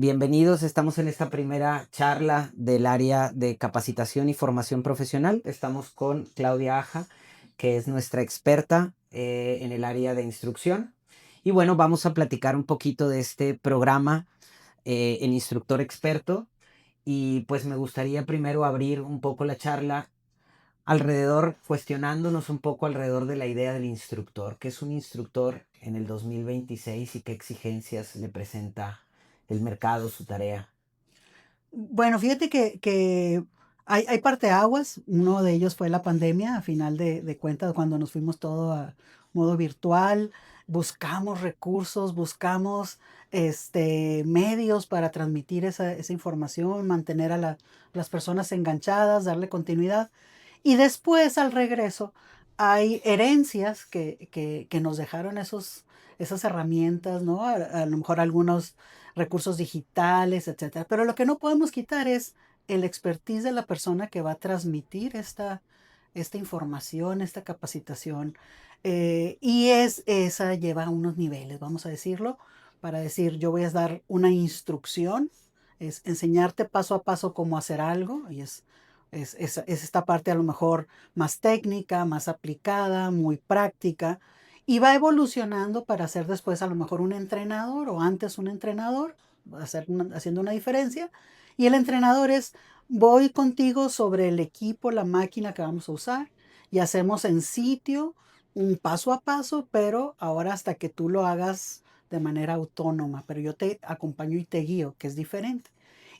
Bienvenidos, estamos en esta primera charla del área de capacitación y formación profesional. Estamos con Claudia Aja, que es nuestra experta en el área de instrucción. Y bueno, vamos a platicar un poquito de este programa, el instructor experto. Y pues me gustaría primero abrir un poco la charla cuestionándonos un poco alrededor de la idea del instructor. ¿Qué es un instructor en el 2026 y qué exigencias le presenta el mercado, su tarea? Bueno, fíjate que hay parteaguas. Uno de ellos fue la pandemia, a final de cuentas, cuando nos fuimos todo a modo virtual. Buscamos recursos, buscamos, medios para transmitir esa información, mantener a las personas enganchadas, darle continuidad. Y después, al regreso, hay herencias que nos dejaron esas herramientas, ¿no? A lo mejor algunos recursos digitales, etcétera. Pero lo que no podemos quitar es el expertise de la persona que va a transmitir esta información, esta capacitación. Esa lleva a unos niveles, vamos a decirlo, para decir, yo voy a dar una instrucción, es enseñarte paso a paso cómo hacer algo, y es esta parte a lo mejor más técnica, más aplicada, muy práctica, y va evolucionando para ser después a lo mejor un entrenador o antes un entrenador, haciendo una diferencia. Y el entrenador es, voy contigo sobre el equipo, la máquina que vamos a usar y hacemos en sitio un paso a paso, pero ahora hasta que tú lo hagas de manera autónoma, pero yo te acompaño y te guío, que es diferente.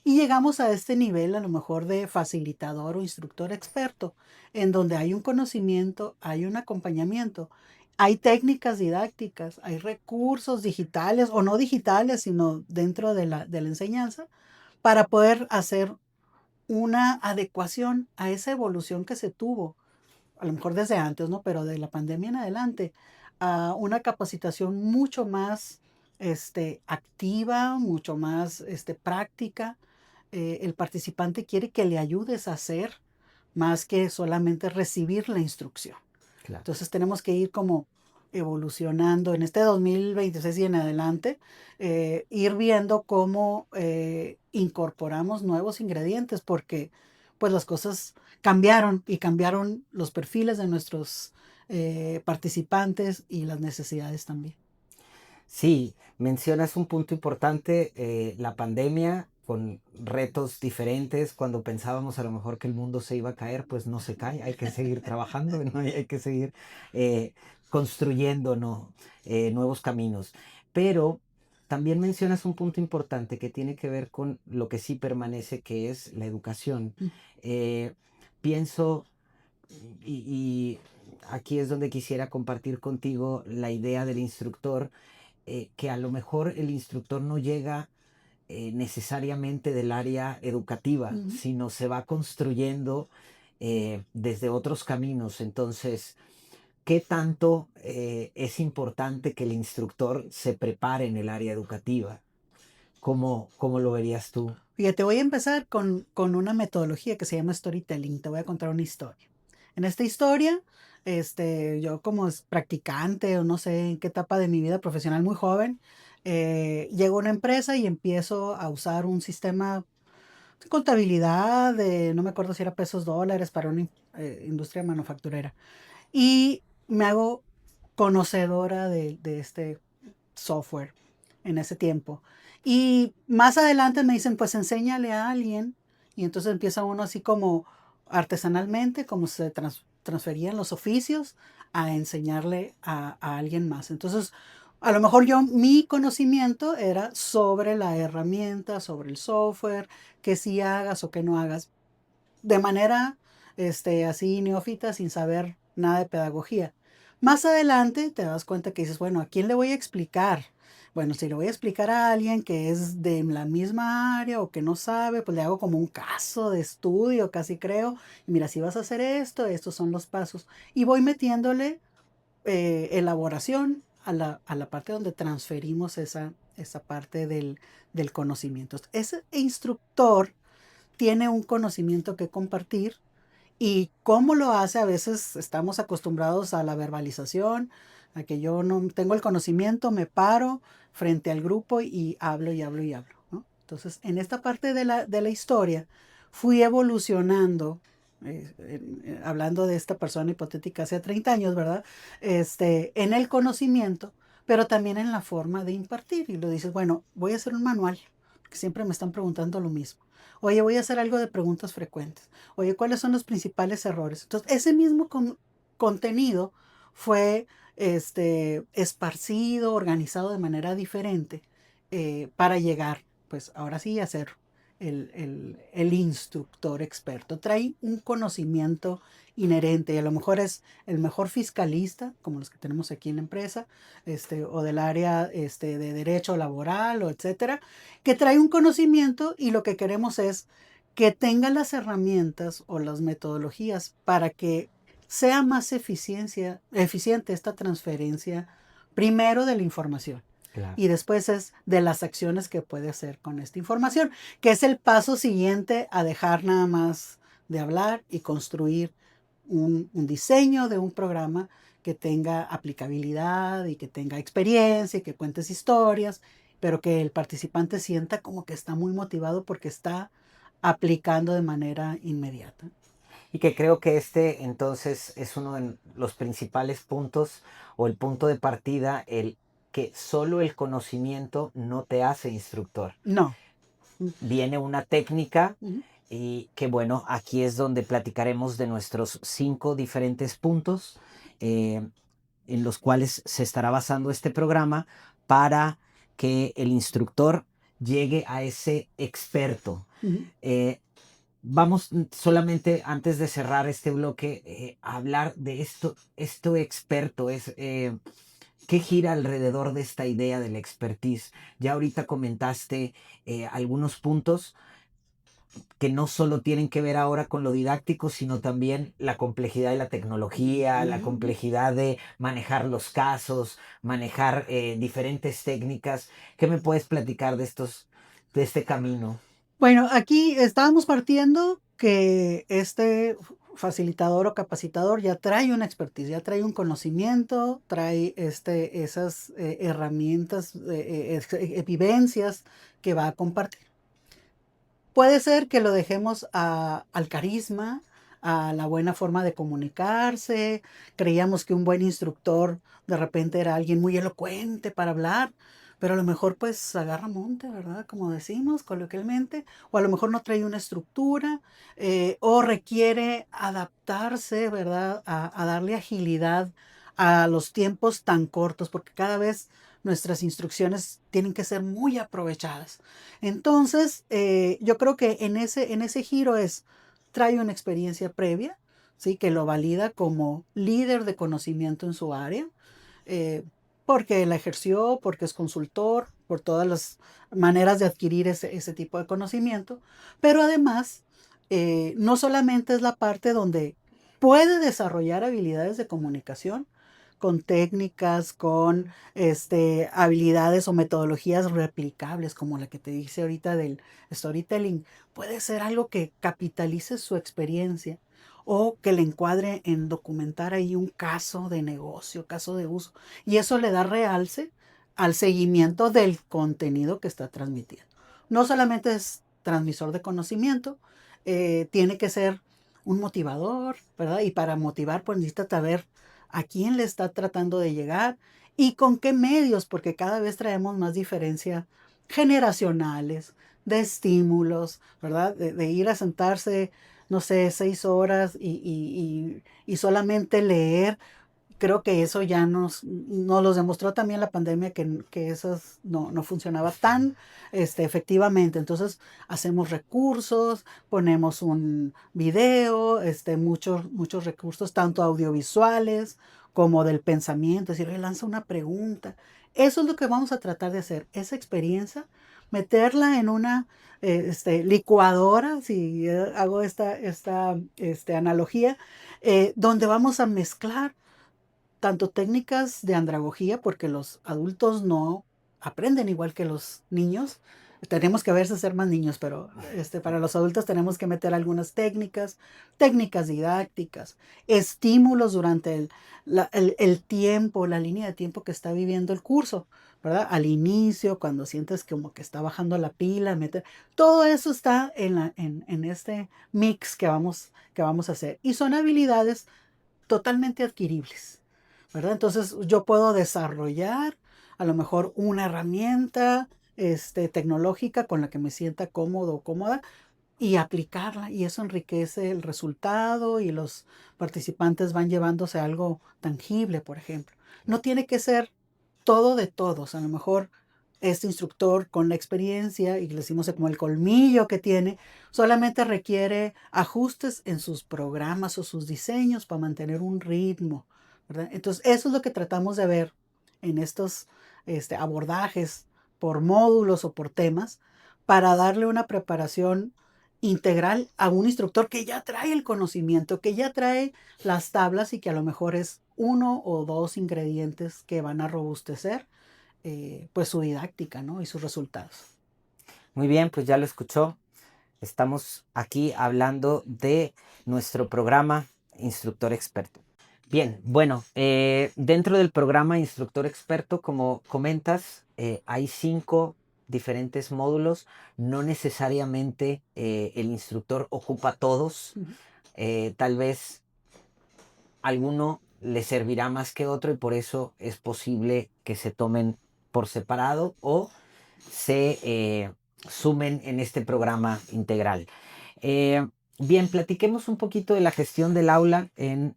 Y llegamos a este nivel a lo mejor de facilitador o instructor experto, en donde hay un conocimiento, hay un acompañamiento, hay técnicas didácticas, hay recursos digitales o no digitales, sino dentro de la enseñanza, para poder hacer una adecuación a esa evolución que se tuvo, a lo mejor desde antes, ¿no? Pero de la pandemia en adelante, a una capacitación mucho más activa, mucho más práctica. El participante quiere que le ayudes a hacer más que solamente recibir la instrucción. Claro. Entonces tenemos que ir como evolucionando en este 2026 y en adelante, ir viendo cómo incorporamos nuevos ingredientes, porque pues las cosas cambiaron y cambiaron los perfiles de nuestros participantes y las necesidades también. Sí, mencionas un punto importante, la pandemia con retos diferentes. Cuando pensábamos a lo mejor que el mundo se iba a caer, pues no se cae, hay que seguir trabajando, ¿no? Y hay que seguir eh, construyendo, ¿no? Nuevos caminos. Pero también mencionas un punto importante que tiene que ver con lo que sí permanece, que es la educación. Mm. Eh, Pienso, y aquí es donde quisiera compartir contigo la idea del instructor, que a lo mejor el instructor no llega necesariamente del área educativa, Ujú. sino se va construyendo desde otros caminos. Entonces, ¿qué tanto es importante que el instructor se prepare en el área educativa? ¿Cómo lo verías tú? Fíjate, voy a empezar con una metodología que se llama storytelling. Te voy a contar una historia. En esta historia, yo como practicante o no sé en qué etapa de mi vida profesional muy joven, llego a una empresa y empiezo a usar un sistema de contabilidad de, no me acuerdo si era pesos, dólares para una industria manufacturera. Y me hago conocedora de este software en ese tiempo. Y más adelante me dicen, pues enséñale a alguien. Y entonces empieza uno así como artesanalmente, como se transferían los oficios, a enseñarle a alguien más. Entonces, a lo mejor mi conocimiento era sobre la herramienta, sobre el software, que si hagas o que no hagas, de manera así neófita, sin saber nada de pedagogía. Más adelante te das cuenta que dices, bueno, ¿a quién le voy a explicar? Bueno, si le voy a explicar a alguien que es de la misma área o que no sabe, pues le hago como un caso de estudio, casi creo. Y mira, si vas a hacer esto, estos son los pasos. Y voy metiéndole elaboración a la parte donde transferimos esa parte del conocimiento. Ese instructor tiene un conocimiento que compartir. ¿Y cómo lo hace? A veces estamos acostumbrados a la verbalización, a que yo no tengo el conocimiento, me paro frente al grupo y hablo y hablo y hablo, ¿no? Entonces, en esta parte de la historia, fui evolucionando, hablando de esta persona hipotética hace 30 años, ¿verdad? En el conocimiento, pero también en la forma de impartir. Y lo dices, bueno, voy a hacer un manual, que siempre me están preguntando lo mismo. Oye, voy a hacer algo de preguntas frecuentes. Oye, ¿cuáles son los principales errores? Entonces, ese mismo contenido fue esparcido, organizado de manera diferente para llegar, pues ahora sí, a ser el instructor experto. Trae un conocimiento inherente y a lo mejor es el mejor fiscalista, como los que tenemos aquí en la empresa, o del área de derecho laboral, o etcétera, que trae un conocimiento y lo que queremos es que tenga las herramientas o las metodologías para que sea más eficiente esta transferencia, primero de la información Claro. y después es de las acciones que puede hacer con esta información, que es el paso siguiente a dejar nada más de hablar y construir un diseño de un programa que tenga aplicabilidad y que tenga experiencia y que cuentes historias, pero que el participante sienta como que está muy motivado porque está aplicando de manera inmediata. Y que creo que este entonces es uno de los principales puntos o el punto de partida, el que solo el conocimiento no te hace instructor. No. Mm, Viene una técnica ujú, y que bueno, aquí es donde platicaremos de nuestros 5 diferentes puntos eh, en los cuales se estará basando este programa para que el instructor llegue a ese experto. ujú. Eh, Vamos solamente antes de cerrar este bloque a hablar de esto experto, ¿qué gira alrededor de esta idea del expertise? Ya ahorita comentaste algunos puntos que no solo tienen que ver ahora con lo didáctico, sino también la complejidad de la tecnología, la Ujú. complejidad de manejar los casos, manejar diferentes técnicas. ¿Qué me puedes platicar de este camino? Bueno, aquí estábamos partiendo que este facilitador o capacitador ya trae una expertise, ya trae un conocimiento, trae esas herramientas, vivencias que va a compartir. Puede ser que lo dejemos al carisma, a la buena forma de comunicarse. Creíamos que un buen instructor de repente era alguien muy elocuente para hablar, pero a lo mejor pues agarra monte, ¿verdad? Como decimos coloquialmente, o a lo mejor no trae una estructura, o requiere adaptarse, ¿verdad? A darle agilidad a los tiempos tan cortos, porque cada vez nuestras instrucciones tienen que ser muy aprovechadas. Entonces, yo creo que en ese giro trae una experiencia previa, ¿sí? Que lo valida como líder de conocimiento en su área, eh, porque la ejerció, porque es consultor, por todas las maneras de adquirir ese tipo de conocimiento, pero además, no solamente es la parte donde puede desarrollar habilidades de comunicación, con técnicas, con habilidades o metodologías replicables, como la que te dice ahorita del storytelling. Puede ser algo que capitalice su experiencia o que le encuadre en documentar ahí un caso de negocio, caso de uso. Y eso le da realce al seguimiento del contenido que está transmitiendo. No solamente es transmisor de conocimiento, tiene que ser un motivador, ¿verdad? Y para motivar, pues necesita saber a quién le está tratando de llegar y con qué medios, porque cada vez traemos más diferencia generacionales, de estímulos, ¿verdad? De ir a sentarse, no sé, 6 horas y solamente leer. Creo que eso ya nos los demostró también la pandemia que eso no funcionaba tan efectivamente. Entonces hacemos recursos, ponemos un video, muchos recursos, tanto audiovisuales como del pensamiento, es decir, "Oye, lanza una pregunta". Eso es lo que vamos a tratar de hacer, esa experiencia, meterla en una licuadora, si hago esta analogía, donde vamos a mezclar tanto técnicas de andragogía, porque los adultos no aprenden igual que los niños. Tenemos que a veces ser más niños, pero para los adultos tenemos que meter algunas técnicas didácticas, estímulos durante el tiempo, la línea de tiempo que está viviendo el curso, ¿verdad? Al inicio, cuando sientes como que está bajando la pila, todo eso está en este mix que vamos a hacer. Y son habilidades totalmente adquiribles, ¿verdad? Entonces yo puedo desarrollar a lo mejor una herramienta tecnológica con la que me sienta cómodo o cómoda y aplicarla, y eso enriquece el resultado y los participantes van llevándose algo tangible, por ejemplo. No tiene que ser todo de todos, a lo mejor este instructor con la experiencia y le decimos como el colmillo que tiene, solamente requiere ajustes en sus programas o sus diseños para mantener un ritmo, ¿verdad? Entonces, eso es lo que tratamos de ver en estos abordajes por módulos o por temas para darle una preparación integral a un instructor que ya trae el conocimiento, que ya trae las tablas y que a lo mejor es uno o dos ingredientes que van a robustecer pues su didáctica, ¿no? Y sus resultados. Muy bien, pues ya lo escuchó. Estamos aquí hablando de nuestro programa Instructor Experto. Bien, bueno, dentro del programa Instructor Experto, como comentas, hay 5 diferentes módulos. No necesariamente el instructor ocupa todos. Tal vez alguno le servirá más que otro y por eso es posible que se tomen por separado o se sumen en este programa integral. Bien, platiquemos un poquito de la gestión del aula en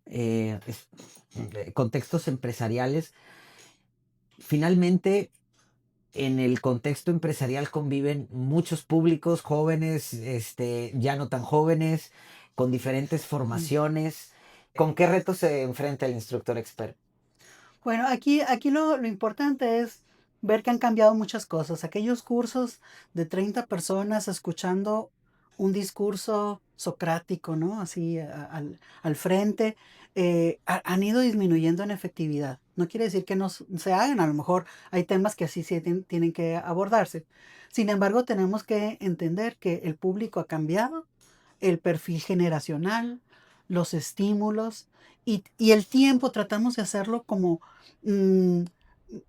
contextos empresariales. Finalmente, en el contexto empresarial conviven muchos públicos, jóvenes, ya no tan jóvenes, con diferentes formaciones. ¿Con qué retos se enfrenta el instructor experto? Bueno, aquí lo importante es ver que han cambiado muchas cosas. Aquellos cursos de 30 personas escuchando un discurso socrático, ¿no? Así al frente, han ido disminuyendo en efectividad. No quiere decir que no se hagan, a lo mejor hay temas que así tienen que abordarse. Sin embargo, tenemos que entender que el público ha cambiado, el perfil generacional, los estímulos y el tiempo, tratamos de hacerlo como mm,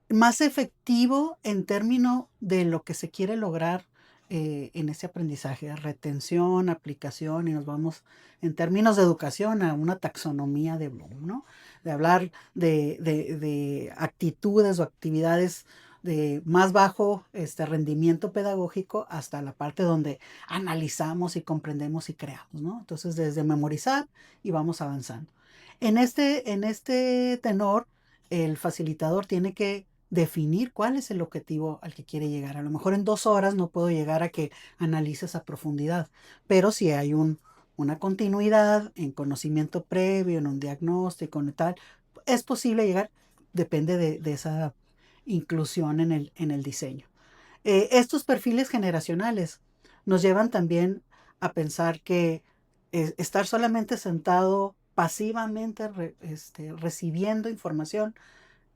más efectivo en términos de lo que se quiere lograr en ese aprendizaje, retención, aplicación, y nos vamos en términos de educación a una taxonomía de Bloom, ¿no? De hablar de actitudes o actividades de más bajo rendimiento pedagógico hasta la parte donde analizamos y comprendemos y creamos, ¿no? Entonces, desde memorizar y vamos avanzando. En este tenor, el facilitador tiene que definir cuál es el objetivo al que quiere llegar. A lo mejor en 2 horas no puedo llegar a que analices a profundidad, pero si hay una continuidad en conocimiento previo, en un diagnóstico, en tal, es posible llegar, depende de esa inclusión en el diseño. Estos perfiles generacionales nos llevan también a pensar que estar solamente sentado pasivamente recibiendo información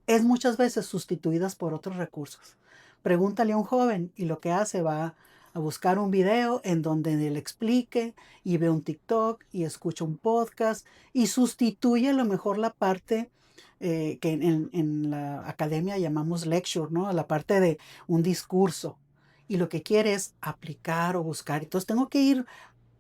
es muchas veces sustituidas por otros recursos. Pregúntale a un joven y lo que hace va a buscar un video en donde él explique y ve un TikTok y escucha un podcast y sustituye a lo mejor la parte que en la academia llamamos lecture, ¿no? La parte de un discurso. Y lo que quiere es aplicar o buscar. Entonces tengo que ir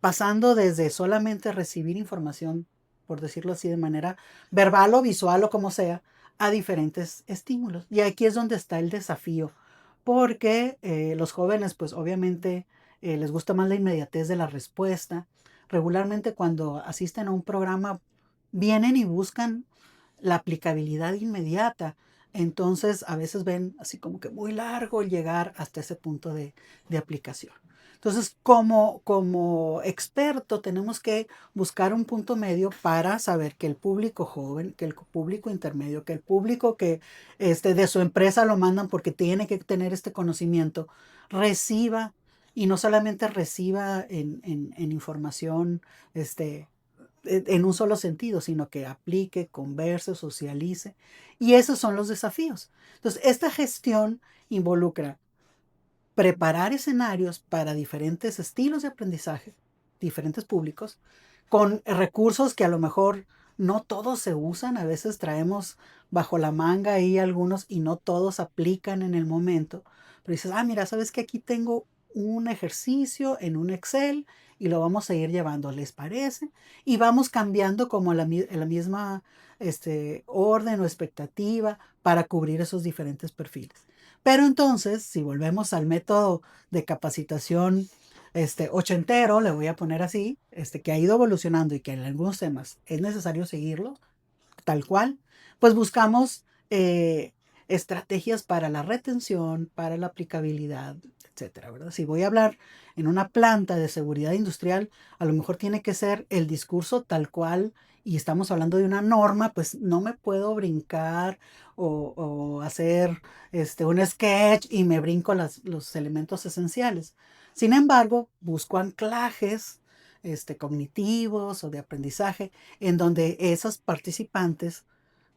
pasando desde solamente recibir información, por decirlo así, de manera verbal o visual o como sea, a diferentes estímulos. Y aquí es donde está el desafío, porque los jóvenes, pues obviamente les gusta más la inmediatez de la respuesta. Regularmente cuando asisten a un programa, vienen y buscan la aplicabilidad inmediata. Entonces a veces ven así como que muy largo el llegar hasta ese punto de aplicación. Entonces, como experto, tenemos que buscar un punto medio para saber que el público joven, que el público intermedio, que el público que de su empresa lo mandan porque tiene que tener este conocimiento, reciba y no solamente reciba en información en un solo sentido, sino que aplique, converse, socialice. Y esos son los desafíos. Entonces, esta gestión involucra preparar escenarios para diferentes estilos de aprendizaje, diferentes públicos, con recursos que a lo mejor no todos se usan, a veces traemos bajo la manga ahí algunos y no todos aplican en el momento. Pero dices, ah, mira, ¿sabes que aquí tengo un ejercicio en un Excel y lo vamos a ir llevando? ¿Les parece? Y vamos cambiando como la misma orden o expectativa para cubrir esos diferentes perfiles. Pero entonces, si volvemos al método de capacitación ochentero, le voy a poner así, que ha ido evolucionando y que en algunos temas es necesario seguirlo, tal cual, pues buscamos estrategias para la retención, para la aplicabilidad, etcétera, ¿verdad? Si voy a hablar en una planta de seguridad industrial, a lo mejor tiene que ser el discurso tal cual y estamos hablando de una norma, pues no me puedo brincar o hacer un sketch y me brinco los elementos esenciales. Sin embargo, busco anclajes cognitivos o de aprendizaje en donde esas participantes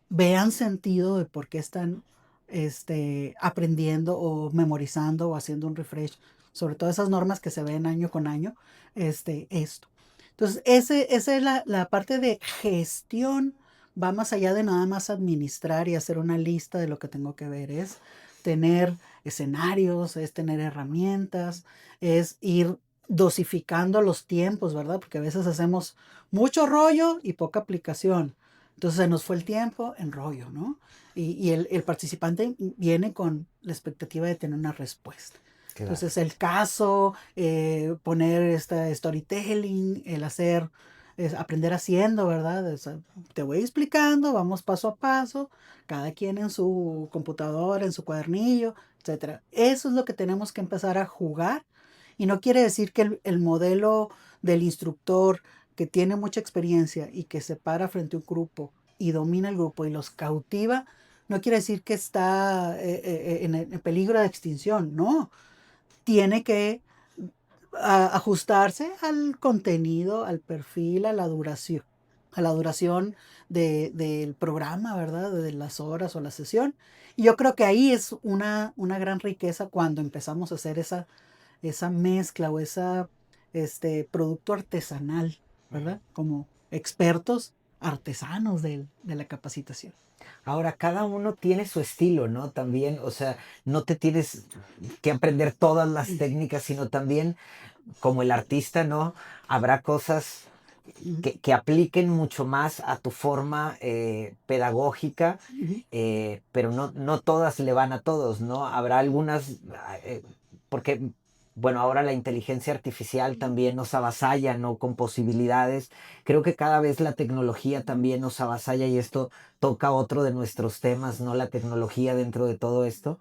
vean sentido de por qué están aprendiendo o memorizando o haciendo un refresh sobre todas esas normas que se ven año con año, esto. Entonces, esa es la parte de gestión, va más allá de nada más administrar y hacer una lista de lo que tengo que ver, es tener escenarios, es tener herramientas, es ir dosificando los tiempos, ¿verdad? Porque a veces hacemos mucho rollo y poca aplicación. Entonces se nos fue el tiempo en rollo, ¿no? Y el participante viene con la expectativa de tener una respuesta. Claro. Entonces el caso, poner esta storytelling, el hacer, aprender haciendo, ¿verdad? O sea, te voy explicando, vamos paso a paso, cada quien en su computadora, en su cuadernillo, etcétera. Eso es lo que tenemos que empezar a jugar y no quiere decir que el modelo del instructor que tiene mucha experiencia y que se para frente a un grupo y domina el grupo y los cautiva, no quiere decir que está en peligro de extinción, no. Tiene que ajustarse al contenido, al perfil, a la duración del programa, ¿verdad? De las horas o la sesión. Y yo creo que ahí es una gran riqueza cuando empezamos a hacer esa mezcla o esa producto artesanal, ¿verdad? Como expertos artesanos de la capacitación. Ahora, cada uno tiene su estilo, ¿no? También, o sea, no te tienes que aprender todas las técnicas, sino también como el artista, ¿no? Habrá cosas Ujú, que apliquen mucho más a tu forma pedagógica, ujú, pero no todas le van a todos, ¿no? Habrá algunas, eh, porque, bueno, ahora la inteligencia artificial también nos avasalla, ¿no? Con posibilidades. Creo que cada vez la tecnología también nos avasalla y esto toca otro de nuestros temas, ¿no? La tecnología dentro de todo esto.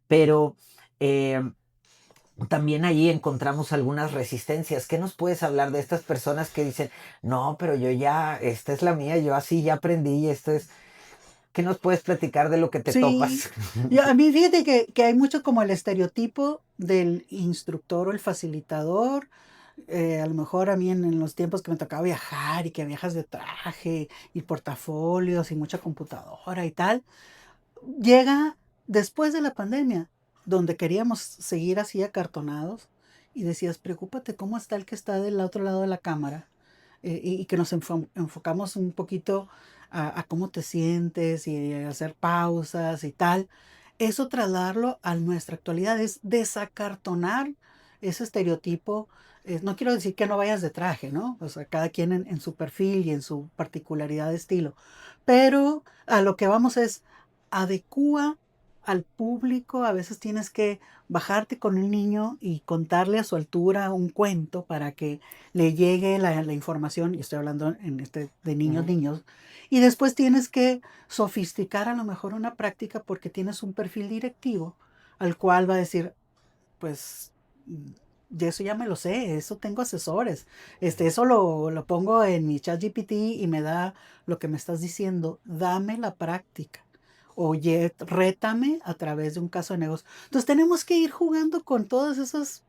Pero eh, también ahí encontramos algunas resistencias. ¿Qué nos puedes hablar de estas personas que dicen, no, pero yo ya, esta es la mía, yo así ya aprendí, y esto es... ¿Qué nos puedes platicar de lo que te sí, topas? a mí fíjate que hay mucho como el estereotipo del instructor o el facilitador. A lo mejor a mí en los tiempos que me tocaba viajar y que viajas de traje y portafolios y mucha computadora y tal, llega después de la pandemia, donde queríamos seguir así acartonados y decías, preocúpate cómo está el que está del otro lado de la cámara y que nos enfocamos un poquito a cómo te sientes y a hacer pausas y tal. Eso trasladarlo a nuestra actualidad es desacartonar ese estereotipo. No quiero decir que no vayas de traje, ¿no? O sea, cada quien en su perfil y en su particularidad de estilo. Pero a lo que vamos es adecúa al público. A veces tienes que bajarte con el niño y contarle a su altura un cuento para que le llegue la información, y estoy hablando de niños, Ujú. niños, y después tienes que sofisticar a lo mejor una práctica porque tienes un perfil directivo al cual va a decir, pues, de eso ya me lo sé, eso tengo asesores, eso lo pongo en mi chat GPT y me da lo que me estás diciendo, dame la práctica. Oye, rétame a través de un caso de negocio. Entonces tenemos que ir jugando con todas esas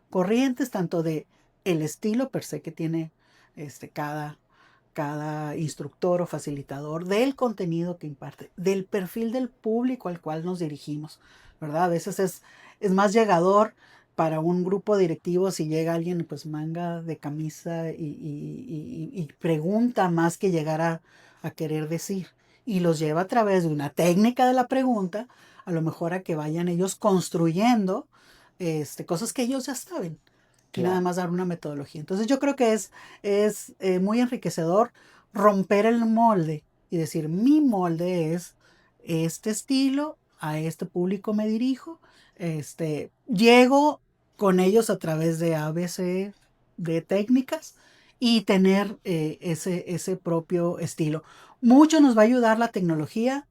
corrientes, tanto de el estilo per se que tiene cada instructor o facilitador, del contenido que imparte, del perfil del público al cual nos dirigimos, ¿verdad? A veces es más llegador para un grupo directivo, si llega alguien, pues manga de camisa y pregunta más que llegar a querer decir. Y los lleva a través de una técnica de la pregunta, a lo mejor a que vayan ellos construyendo cosas que ellos ya saben y nada Claro. más dar una metodología. Entonces yo creo que es muy enriquecedor romper el molde y decir, mi molde es este estilo, a este público me dirijo, llego con ellos a través de ABC de técnicas y tener ese propio estilo. Mucho nos va a ayudar la tecnología.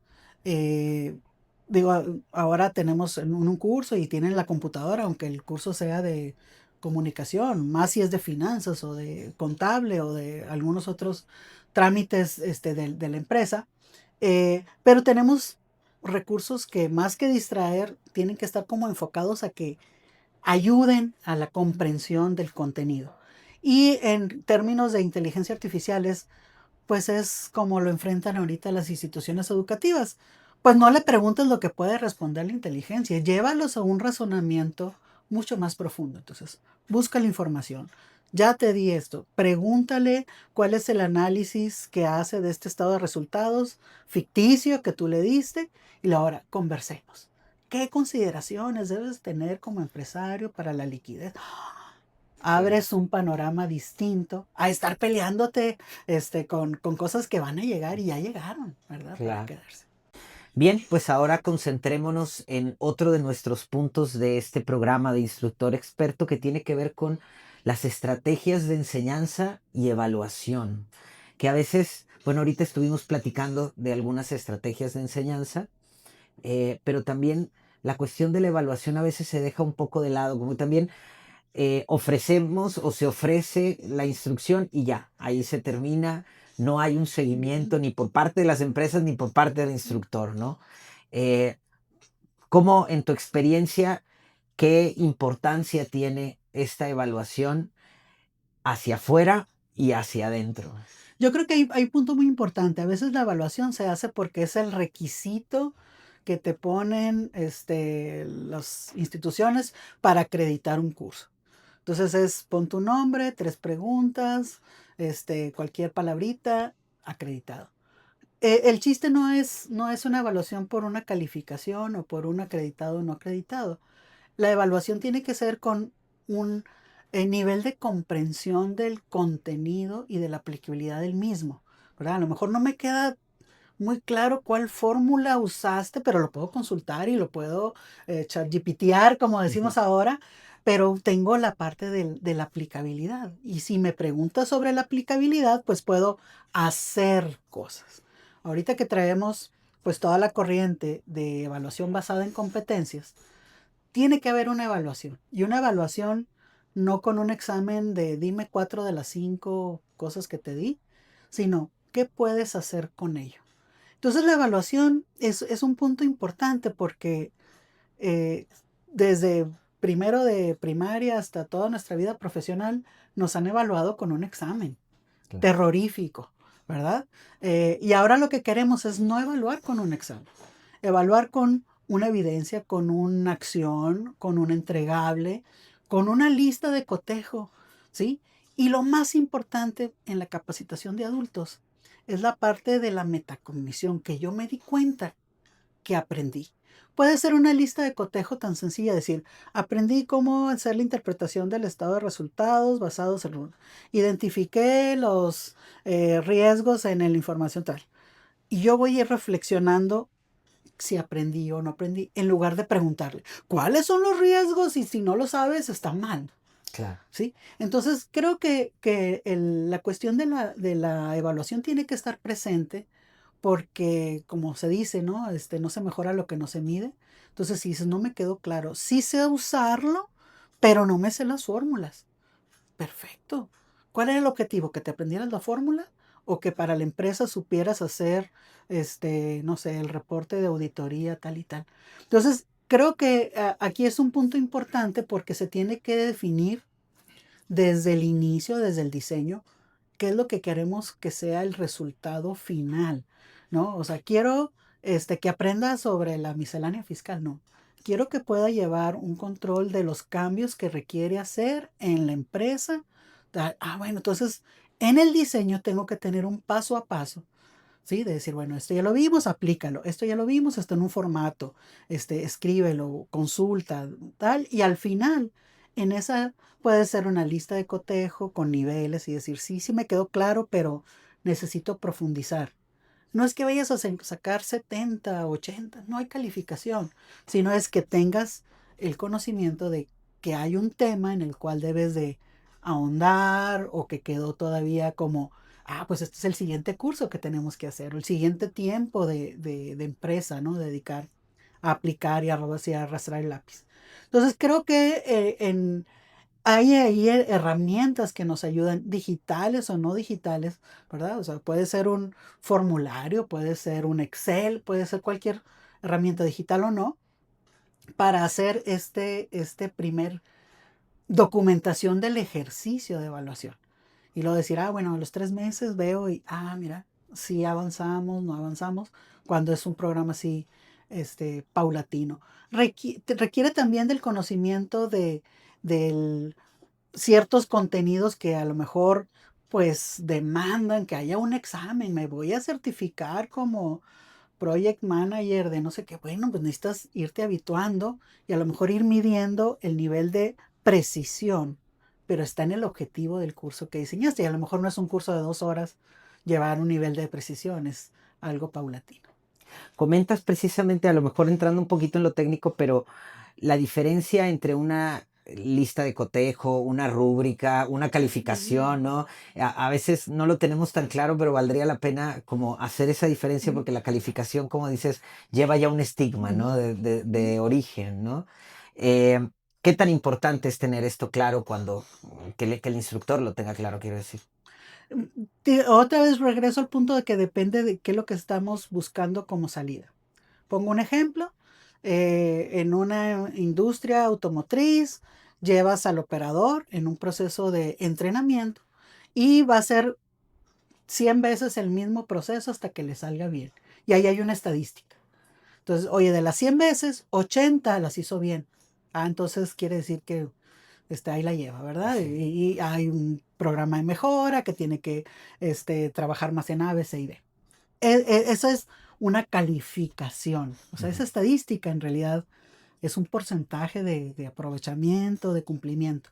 Digo, ahora tenemos un curso y tienen la computadora, aunque el curso sea de comunicación, más si es de finanzas o de contable o de algunos otros trámites de la empresa. Pero tenemos recursos que más que distraer, tienen que estar como enfocados a que ayuden a la comprensión del contenido. Y en términos de inteligencia artificiales, pues es como lo enfrentan ahorita las instituciones educativas. Pues no le preguntes lo que puede responder la inteligencia, llévalos a un razonamiento mucho más profundo. Entonces, busca la información. Ya te di esto, pregúntale cuál es el análisis que hace de este estado de resultados ficticio que tú le diste y ahora conversemos. ¿Qué consideraciones debes tener como empresario para la liquidez? Claro. Abres un panorama distinto a estar peleándote con cosas que van a llegar y ya llegaron, ¿verdad? Para Claro. quedarse. Bien, pues ahora concentrémonos en otro de nuestros puntos de este programa de instructor experto que tiene que ver con las estrategias de enseñanza y evaluación, que a veces, bueno, ahorita estuvimos platicando de algunas estrategias de enseñanza, pero también la cuestión de la evaluación a veces se deja un poco de lado, como también ofrecemos o se ofrece la instrucción y ya, ahí se termina, no hay un seguimiento ni por parte de las empresas ni por parte del instructor, ¿no? Eh, ¿Cómo en tu experiencia, qué importancia tiene esta evaluación hacia afuera y hacia adentro? Yo creo que hay un punto muy importante. A veces la evaluación se hace porque es el requisito que te ponen las instituciones para acreditar un curso. Entonces pon tu nombre, 3 preguntas, cualquier palabrita, acreditado. El chiste no es una evaluación por una calificación o por un acreditado o no acreditado. La evaluación tiene que ser con un nivel de comprensión del contenido y de la aplicabilidad del mismo, ¿verdad? A lo mejor no me queda muy claro cuál fórmula usaste, pero lo puedo consultar y lo puedo ChatGPTear, como Ujú. decimos ahora, pero tengo la parte de la aplicabilidad. Y si me preguntas sobre la aplicabilidad, pues puedo hacer cosas. Ahorita que traemos pues toda la corriente de evaluación basada en competencias, tiene que haber una evaluación. Y una evaluación no con un examen de dime 4 de las 5 cosas que te di, sino qué puedes hacer con ello. Entonces la evaluación es un punto importante porque eh, desde primero de primaria hasta toda nuestra vida profesional nos han evaluado con un examen Claro. terrorífico, ¿verdad? Y ahora lo que queremos es no evaluar con un examen, evaluar con una evidencia, con una acción, con un entregable, con una lista de cotejo, ¿sí? Y lo más importante en la capacitación de adultos es la parte de la metacognición, que yo me di cuenta que aprendí. Puede ser una lista de cotejo tan sencilla, decir, aprendí cómo hacer la interpretación del estado de resultados basados en identifiqué los riesgos en la información tal. Y yo voy a ir reflexionando si aprendí o no aprendí, en lugar de preguntarle, ¿cuáles son los riesgos? Y si no lo sabes, está mal. Claro. ¿Sí? Entonces, creo que la cuestión de la evaluación tiene que estar presente porque, como se dice, ¿no? No se mejora lo que no se mide. Entonces, si dices, no me quedó claro, sí sé usarlo, pero no me sé las fórmulas. Perfecto. ¿Cuál era el objetivo? ¿Que te aprendieras la fórmula? ¿O que para la empresa supieras hacer, no sé, el reporte de auditoría tal y tal? Entonces, creo que aquí es un punto importante porque se tiene que definir desde el inicio, desde el diseño, qué es lo que queremos que sea el resultado final, ¿no? O sea, quiero que aprendas sobre la miscelánea fiscal, no. quiero que pueda llevar un control de los cambios que requiere hacer en la empresa. Bueno, entonces en el diseño tengo que tener un paso a paso, ¿sí? De decir, bueno, esto ya lo vimos, aplícalo, esto ya lo vimos, está en un formato, escríbelo, consulta, tal, y al final, en esa puede ser una lista de cotejo con niveles y decir, sí, sí me quedó claro, pero necesito profundizar. No es que vayas a sacar 70, 80, no hay calificación, sino es que tengas el conocimiento de que hay un tema en el cual debes de ahondar o que quedó todavía como, pues este es el siguiente curso que tenemos que hacer, o el siguiente tiempo de empresa, ¿no? Dedicar a aplicar y a arrastrar el lápiz. Entonces creo que hay ahí herramientas que nos ayudan, digitales o no digitales, ¿verdad? O sea, puede ser un formulario, puede ser un Excel, puede ser cualquier herramienta digital o no, para hacer este primer documentación del ejercicio de evaluación. Y luego decir, bueno, a los 3 meses veo y, mira, si avanzamos, no avanzamos, cuando es un programa así, paulatino. Requiere también del conocimiento del ciertos contenidos que a lo mejor pues demandan que haya un examen. Me voy a certificar como project manager de no sé qué. Bueno, pues necesitas irte habituando y a lo mejor ir midiendo el nivel de precisión, pero está en el objetivo del curso que diseñaste. Y a lo mejor no es un curso de 2 horas llevar un nivel de precisión, es algo paulatino. Comentas precisamente, a lo mejor entrando un poquito en lo técnico, pero la diferencia entre una lista de cotejo, una rúbrica, una calificación, ¿no? A veces no lo tenemos tan claro, pero valdría la pena como hacer esa diferencia Ujú, porque la calificación, como dices, lleva ya un estigma, ujú. ¿no? De origen, ¿no? Eh, ¿Qué tan importante es tener esto claro cuando que el instructor lo tenga claro, quiero decir? Otra vez regreso al punto de que depende de qué es lo que estamos buscando como salida. Pongo un ejemplo, en una industria automotriz, llevas al operador en un proceso de entrenamiento y va a ser 100 veces el mismo proceso hasta que le salga bien. Y ahí hay una estadística. Entonces, oye, de las 100 veces, 80 las hizo bien. Entonces quiere decir que ahí la lleva, ¿verdad? Sí. Y hay un programa de mejora que tiene que trabajar más en A, B, C y D. Eso es una calificación. O sea, Ujú. esa estadística en realidad es un porcentaje de aprovechamiento, de cumplimiento.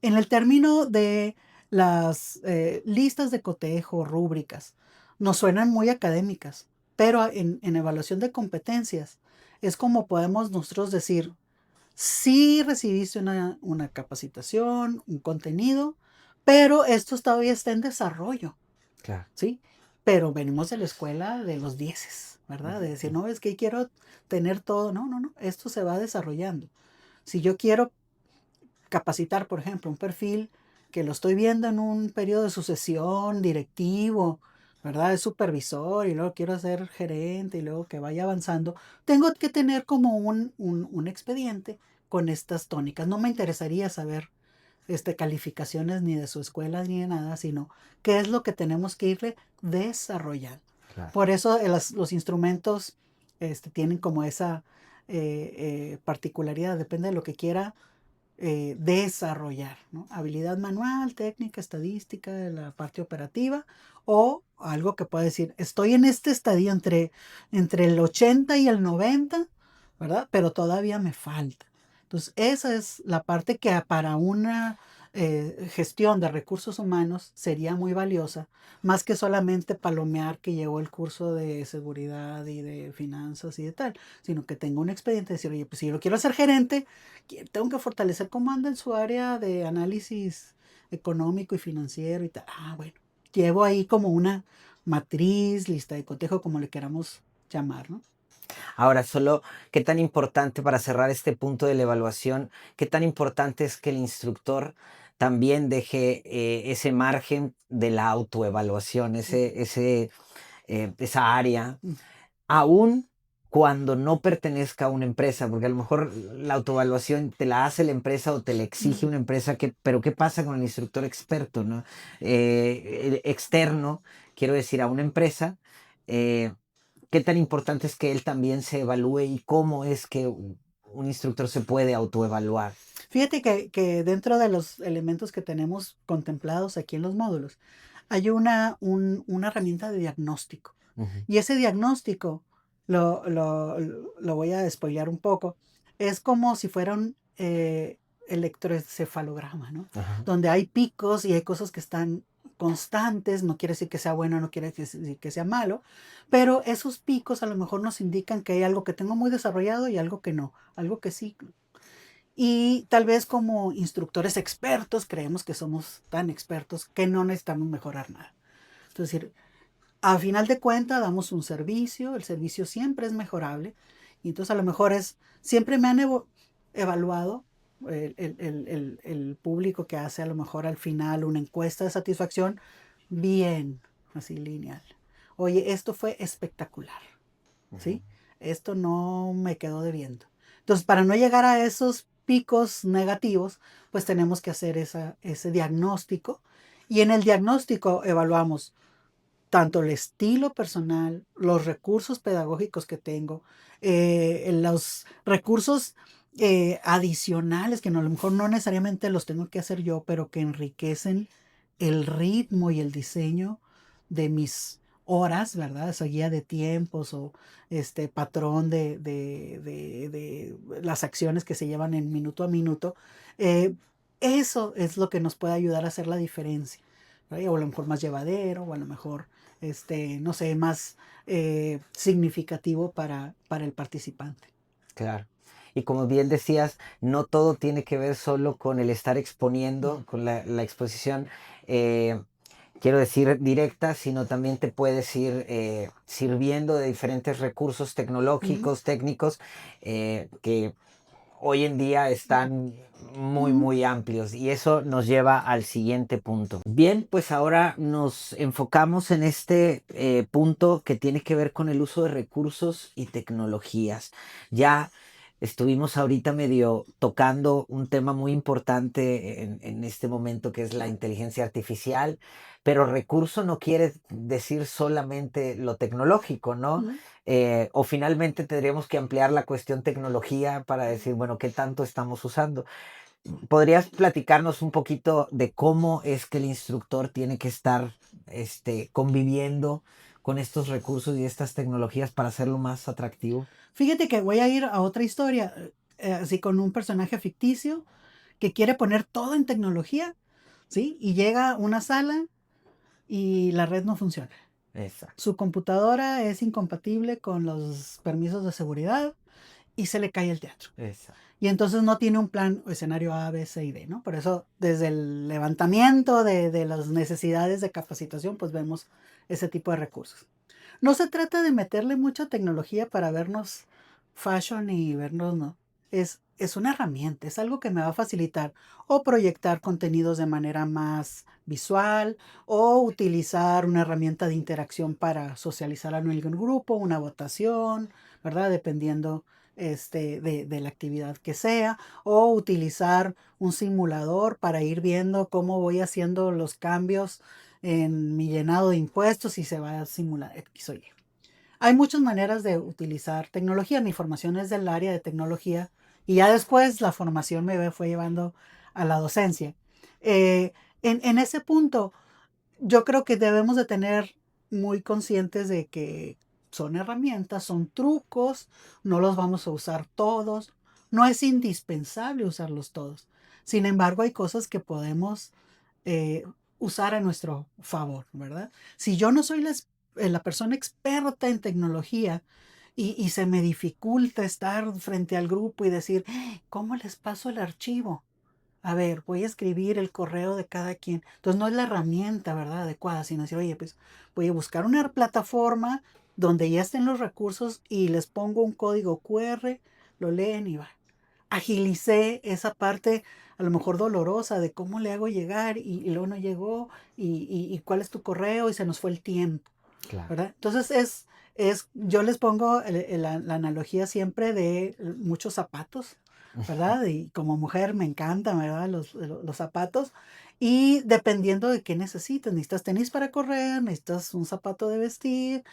En el término de las listas de cotejo, rúbricas, nos suenan muy académicas, pero en evaluación de competencias es como podemos nosotros decir, sí recibiste una capacitación, un contenido, pero esto todavía está en desarrollo. Claro. ¿Sí? Pero venimos de la escuela de los dieces, ¿verdad? De decir, Ujú. no, es que quiero tener todo. No, no, no, esto se va desarrollando. Si yo quiero capacitar, por ejemplo, un perfil que lo estoy viendo en un periodo de sucesión directivo, ¿verdad? Es supervisor y luego quiero ser gerente y luego que vaya avanzando, tengo que tener como un expediente con estas tónicas. No me interesaría saber calificaciones ni de su escuela ni de nada, sino qué es lo que tenemos que irle desarrollando. Claro. Por eso los instrumentos tienen como esa particularidad, depende de lo que quiera desarrollar, ¿no? Habilidad manual, técnica, estadística, de la parte operativa, o algo que pueda decir, estoy en este estadio entre el 80 y el 90, ¿verdad? Pero todavía me falta. Entonces, esa es la parte que para una gestión de recursos humanos sería muy valiosa, más que solamente palomear que llegó el curso de seguridad y de finanzas y de tal, sino que tenga un expediente, decir, oye, pues si yo quiero ser gerente, tengo que fortalecer cómo anda en su área de análisis económico y financiero y tal. Bueno, llevo ahí como una matriz, lista de cotejo, como le queramos llamar, ¿no? Ahora, solo, ¿qué tan importante para cerrar este punto de la evaluación, qué tan importante es que el instructor también deje ese margen de la autoevaluación, esa área, Mm, aún cuando no pertenezca a una empresa? Porque a lo mejor la autoevaluación te la hace la empresa o te la exige mm. una empresa, pero ¿qué pasa con el instructor experto, ¿no? El externo, quiero decir, a una empresa. eh, ¿Qué tan importante es que él también se evalúe y cómo es que un instructor se puede autoevaluar? Fíjate que dentro de los elementos que tenemos contemplados aquí en los módulos, hay una herramienta de diagnóstico. Ujú. Y ese diagnóstico, lo voy a spoilear un poco, es como si fuera un electroencefalograma, ¿no? Ajá. Donde hay picos y hay cosas que están constantes, no quiere decir que sea bueno, no quiere decir que sea malo, pero esos picos a lo mejor nos indican que hay algo que tengo muy desarrollado y algo que no, algo que sí. Y tal vez como instructores expertos creemos que somos tan expertos que no necesitamos mejorar nada. Es decir, a final de cuentas damos un servicio, el servicio siempre es mejorable, y entonces a lo mejor siempre me han evaluado el público que hace a lo mejor al final una encuesta de satisfacción, bien, así lineal. Oye, esto fue espectacular, Ujú. ¿sí? Esto no me quedó debiendo. Entonces, para no llegar a esos picos negativos, pues tenemos que hacer ese diagnóstico, y en el diagnóstico evaluamos tanto el estilo personal, los recursos pedagógicos que tengo, los recursos adicionales que a lo mejor no necesariamente los tengo que hacer yo, pero que enriquecen el ritmo y el diseño de mis horas, ¿verdad? Esa guía de tiempos o este patrón de las acciones que se llevan en minuto a minuto. Eh, Eso es lo que nos puede ayudar a hacer la diferencia, ¿verdad? O a lo mejor más llevadero, o a lo mejor no sé, más significativo para el participante. Claro. Y como bien decías, no todo tiene que ver solo con el estar exponiendo, con la exposición, eh, quiero decir, directa, sino también te puedes ir sirviendo de diferentes recursos Ujú, tecnológicos, técnicos, que hoy en día están muy, ujú. muy amplios y eso nos lleva al siguiente punto. Bien, pues ahora nos enfocamos en este punto que tiene que ver con el uso de recursos y tecnologías. Ya estuvimos ahorita medio tocando un tema muy importante en este momento que es la inteligencia artificial, pero recurso no quiere decir solamente lo tecnológico, ¿no? Ujú. O finalmente tendríamos que ampliar la cuestión tecnología para decir, bueno, ¿qué tanto estamos usando? ¿Podrías platicarnos un poquito de cómo es que el instructor tiene que estar conviviendo con estos recursos y estas tecnologías para hacerlo más atractivo? Fíjate que voy a ir a otra historia, así con un personaje ficticio que quiere poner todo en tecnología, ¿sí? Y llega a una sala y la red no funciona. Exacto, Su computadora es incompatible con los permisos de seguridad y se le cae el teatro. exacto. Y entonces no tiene un plan o escenario A, B, C y D, ¿no? Por eso, desde el levantamiento de las necesidades de capacitación, pues vemos ese tipo de recursos. No se trata de meterle mucha tecnología para vernos fashion y vernos, no. Es una herramienta, es algo que me va a facilitar o proyectar contenidos de manera más visual o utilizar una herramienta de interacción para socializar a un grupo, una votación, ¿verdad? Dependiendo de la actividad que sea, o utilizar un simulador para ir viendo cómo voy haciendo los cambios en mi llenado de impuestos y se va a simular X o Y. Hay muchas maneras de utilizar tecnología. Mi formación es del área de tecnología y ya después la formación me fue llevando a la docencia. Eh, en ese punto, yo creo que debemos de tener muy conscientes de que son herramientas, son trucos, no los vamos a usar todos, no es indispensable usarlos todos. Sin embargo, hay cosas que podemos eh, usar a nuestro favor, ¿verdad? Si yo no soy la persona experta en tecnología y se me dificulta estar frente al grupo y decir, ¿cómo les paso el archivo? A ver, voy a escribir el correo de cada quien. Entonces no es la herramienta, ¿verdad? Adecuada, sino decir, oye, pues voy a buscar una plataforma donde ya estén los recursos y les pongo un código QR, lo leen y va. Agilicé esa parte a lo mejor dolorosa de cómo le hago llegar y luego no llegó y cuál es tu correo y se nos fue el tiempo, Claro. ¿verdad? Entonces yo les pongo la analogía siempre de muchos zapatos, ¿verdad? Y como mujer me encantan, ¿verdad? Los zapatos. Y dependiendo de qué necesitas, necesitas tenis para correr, necesitas un zapato de vestir,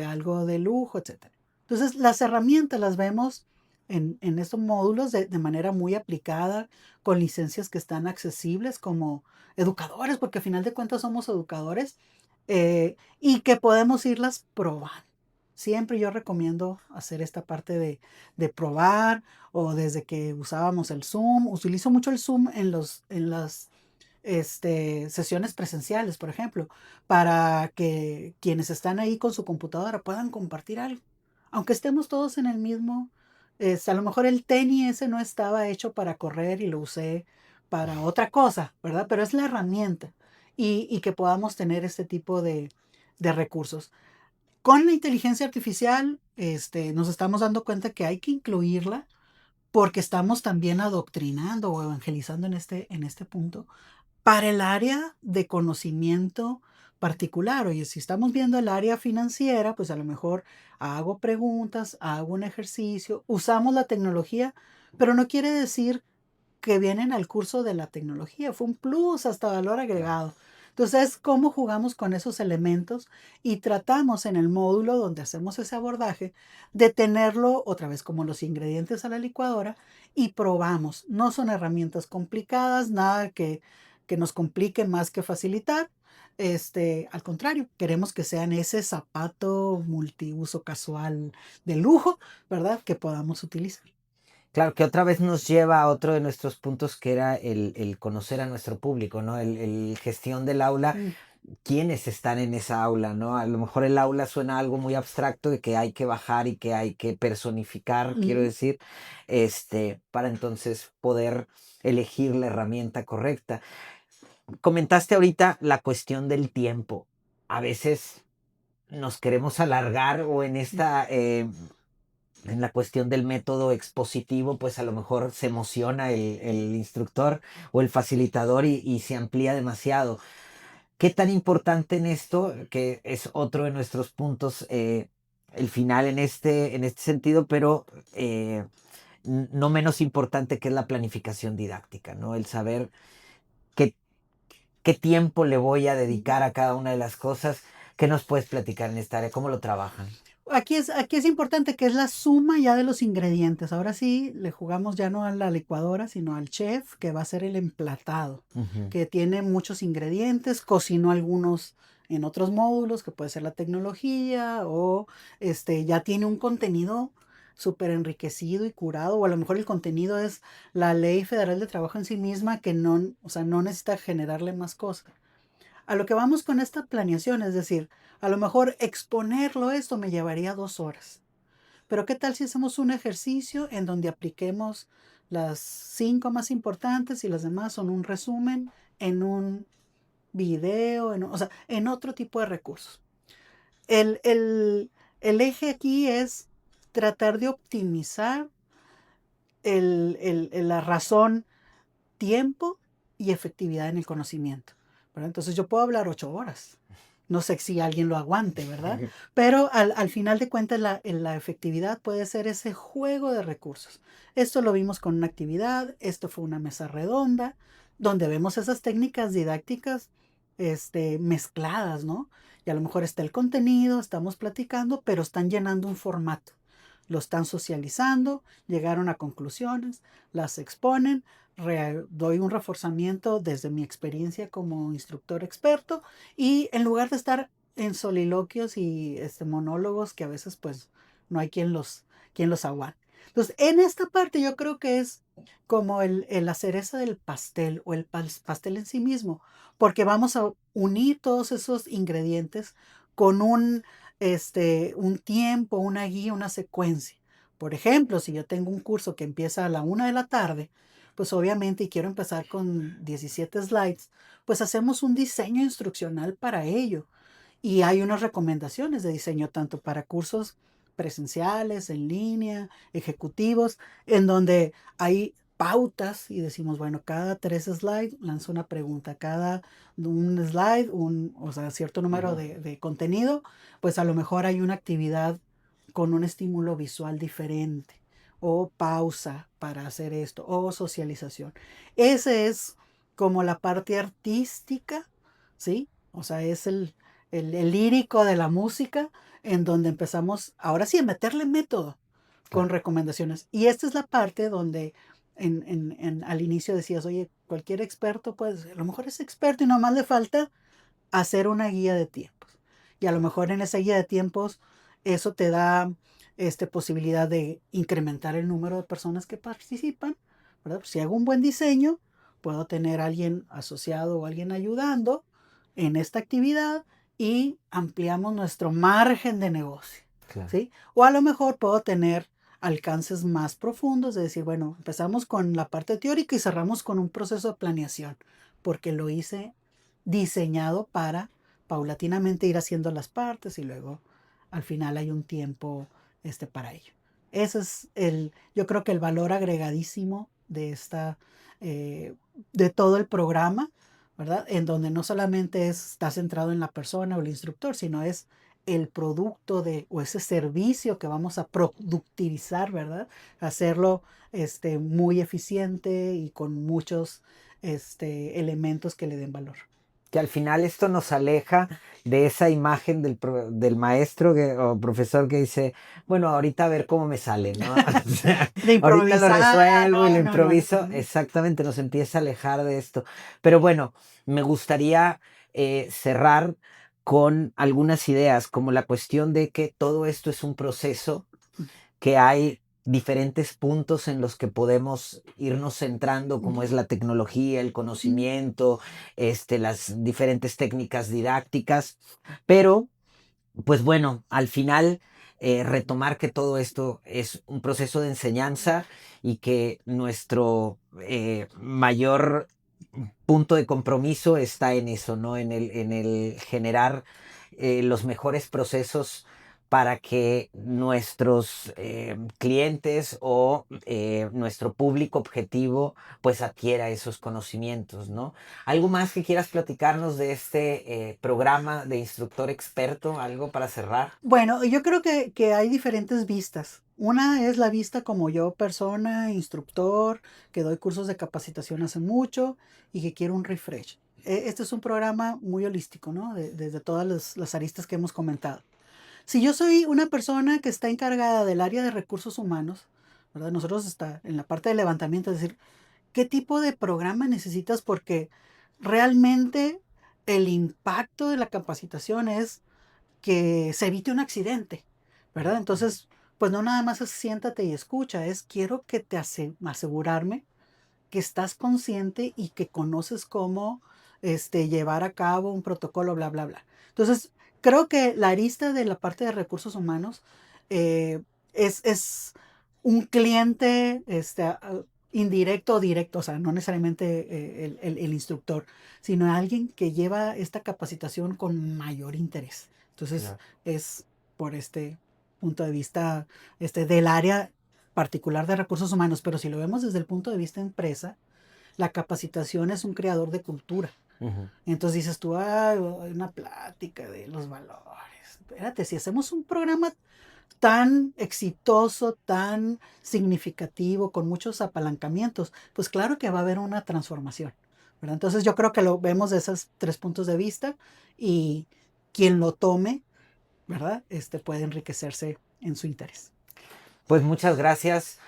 algo de lujo, etcétera. Entonces, las herramientas las vemos en estos módulos de manera muy aplicada, con licencias que están accesibles como educadores, porque al final de cuentas somos educadores, y que podemos irlas probando. Siempre yo recomiendo hacer esta parte de probar, o desde que usábamos el Zoom. Utilizo mucho el Zoom en las sesiones presenciales, por ejemplo, para que quienes están ahí con su computadora puedan compartir algo. Aunque estemos todos en el mismo, a lo mejor el tenis ese no estaba hecho para correr y lo usé para otra cosa, ¿verdad? Pero es la herramienta y que podamos tener este tipo de recursos. Con la inteligencia artificial, nos estamos dando cuenta que hay que incluirla porque estamos también adoctrinando o evangelizando en este punto para el área de conocimiento particular. Oye, si estamos viendo el área financiera, pues a lo mejor hago preguntas, hago un ejercicio, usamos la tecnología, pero no quiere decir que vienen al curso de la tecnología. Fue un plus hasta valor Claro. agregado. Entonces, ¿cómo jugamos con esos elementos? Y tratamos en el módulo donde hacemos ese abordaje de tenerlo otra vez como los ingredientes a la licuadora y probamos. No son herramientas complicadas, nada que nos complique más que facilitar. Al contrario, queremos que sean ese zapato multiuso casual de lujo, ¿verdad? Que podamos utilizar. Claro, que otra vez nos lleva a otro de nuestros puntos, que era el conocer a nuestro público, ¿no? El gestión del aula, Mm, quiénes están en esa aula, ¿no? A lo mejor el aula suena algo muy abstracto de que hay que bajar y que hay que personificar, quiero mm, decir, para entonces poder elegir la herramienta correcta. Comentaste ahorita la cuestión del tiempo. A veces nos queremos alargar o en la cuestión del método expositivo, pues a lo mejor se emociona el instructor o el facilitador y se amplía demasiado. ¿Qué tan importante en esto, que es otro de nuestros puntos, el final en este sentido, pero no menos importante, que es la planificación didáctica, ¿no? El saber qué, qué tiempo le voy a mm. dedicar a cada una de las cosas. ¿Qué nos puedes platicar en esta área? ¿Cómo lo trabajan? Aquí es importante que es la suma ya de los ingredientes. Ahora sí le jugamos ya no a la licuadora, sino al chef, que va a ser el emplatado, Ujú. que tiene muchos ingredientes, cocinó algunos en otros módulos, que puede ser la tecnología, o ya tiene un contenido súper enriquecido y curado, o a lo mejor el contenido es la Ley Federal de Trabajo en sí misma, que no, o sea, no necesita generarle más cosas. A lo que vamos con esta planeación, es decir, a lo mejor exponerlo esto me llevaría 2 horas. Pero ¿qué tal si hacemos un ejercicio en donde apliquemos las 5 más importantes y las demás son un resumen en un video, o sea, en otro tipo de recursos? El, el, el eje aquí es tratar de optimizar la razón tiempo y efectividad en el conocimiento, ¿verdad? Entonces yo puedo hablar 8 horas. No sé si alguien lo aguante, ¿verdad? Pero al final de cuentas la efectividad puede ser ese juego de recursos. Esto lo vimos con una actividad, esto fue una mesa redonda, donde vemos esas técnicas didácticas mezcladas, ¿no? Y a lo mejor está el contenido, estamos platicando, pero están llenando un formato. Lo están socializando, llegaron a conclusiones, las exponen, doy un reforzamiento desde mi experiencia como instructor experto y en lugar de estar en soliloquios y monólogos que a veces pues no hay quien los aguante. Entonces, en esta parte yo creo que es como la cereza del pastel o el pastel en sí mismo, porque vamos a unir todos esos ingredientes con un tiempo, una guía, una secuencia. Por ejemplo, si yo tengo un curso que empieza a la 1 de la tarde, pues obviamente y quiero empezar con 17 slides, pues hacemos un diseño instruccional para ello. Y hay unas recomendaciones de diseño tanto para cursos presenciales, en línea, ejecutivos, en donde hay pautas y decimos, bueno, cada 3 slides lanzo una pregunta, cada un slide, o sea, cierto número Ujú. de contenido, pues a lo mejor hay una actividad con un estímulo visual diferente, o pausa para hacer esto, o socialización. Ese es como la parte artística, ¿sí? O sea, es el lírico de la música, en donde empezamos, ahora sí, a meterle método, con Claro. recomendaciones. Y esta es la parte donde al inicio decías, oye, cualquier experto, pues a lo mejor es experto y nomás le falta hacer una guía de tiempos. Y a lo mejor en esa guía de tiempos eso te da posibilidad de incrementar el número de personas que participan, ¿verdad? Si hago un buen diseño, puedo tener a alguien asociado o alguien ayudando en esta actividad y ampliamos nuestro margen de negocio, Claro. ¿sí? O a lo mejor puedo tener alcances más profundos, de decir, bueno, empezamos con la parte teórica y cerramos con un proceso de planeación, porque lo hice diseñado para paulatinamente ir haciendo las partes y luego al final hay un tiempo para ello. Ese es yo creo que el valor agregadísimo de eh, de todo el programa, ¿verdad? En donde no solamente está centrado en la persona o el instructor, sino es el producto o ese servicio que vamos a productivizar, ¿verdad? Hacerlo muy eficiente y con muchos elementos que le den valor. Que al final esto nos aleja de esa imagen del maestro o profesor que dice, bueno, ahorita a ver cómo me sale, ¿no? O sea, De ahorita lo improvisar, resuelvo y lo no, no, no. improviso. Exactamente, nos empieza a alejar de esto. Pero bueno, me gustaría cerrar con algunas ideas, como la cuestión de que todo esto es un proceso, que hay diferentes puntos en los que podemos irnos centrando, como es la tecnología, el conocimiento, las diferentes técnicas didácticas, pero pues bueno, al final retomar que todo esto es un proceso de enseñanza y que nuestro mayor punto de compromiso está en eso, ¿no? En el generar los mejores procesos para que nuestros clientes o nuestro público objetivo pues adquiera esos conocimientos, ¿no? ¿Algo más que quieras platicarnos de este programa de instructor experto? ¿Algo para cerrar? Bueno, yo creo que hay diferentes vistas. Una es la vista como yo, persona, instructor, que doy cursos de capacitación hace mucho y que quiero un refresh. Este es un programa muy holístico, ¿no? Desde todas las aristas que hemos comentado. Si yo soy una persona que está encargada del área de recursos humanos, ¿verdad? Nosotros está en la parte de levantamiento, es decir, ¿qué tipo de programa necesitas? Porque realmente el impacto de la capacitación es que se evite un accidente, ¿verdad? Entonces, pues no nada más es siéntate y escucha, es quiero que asegurarme que estás consciente y que conoces cómo llevar a cabo un protocolo, bla, bla, bla. Entonces, creo que la arista de la parte de recursos humanos eh, es un cliente indirecto o directo, o sea, no necesariamente el instructor, sino alguien que lleva esta capacitación con mayor interés. Entonces, Claro. es por este punto de vista del área particular de recursos humanos, pero si lo vemos desde el punto de vista empresa, la capacitación es un creador de cultura. Ujú. Entonces dices tú, hay una plática de los valores. Espérate, si hacemos un programa tan exitoso, tan significativo, con muchos apalancamientos, pues claro que va a haber una transformación, ¿verdad? Entonces yo creo que lo vemos de esos tres puntos de vista y quien lo tome, ¿verdad? Puede enriquecerse en su interés. Pues muchas gracias,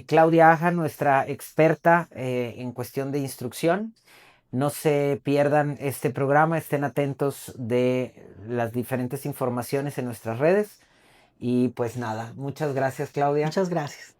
Claudia Aja, nuestra experta en cuestión de instrucción. No se pierdan este programa, estén atentos de las diferentes informaciones en nuestras redes. Y pues nada, muchas gracias, Claudia. Muchas gracias.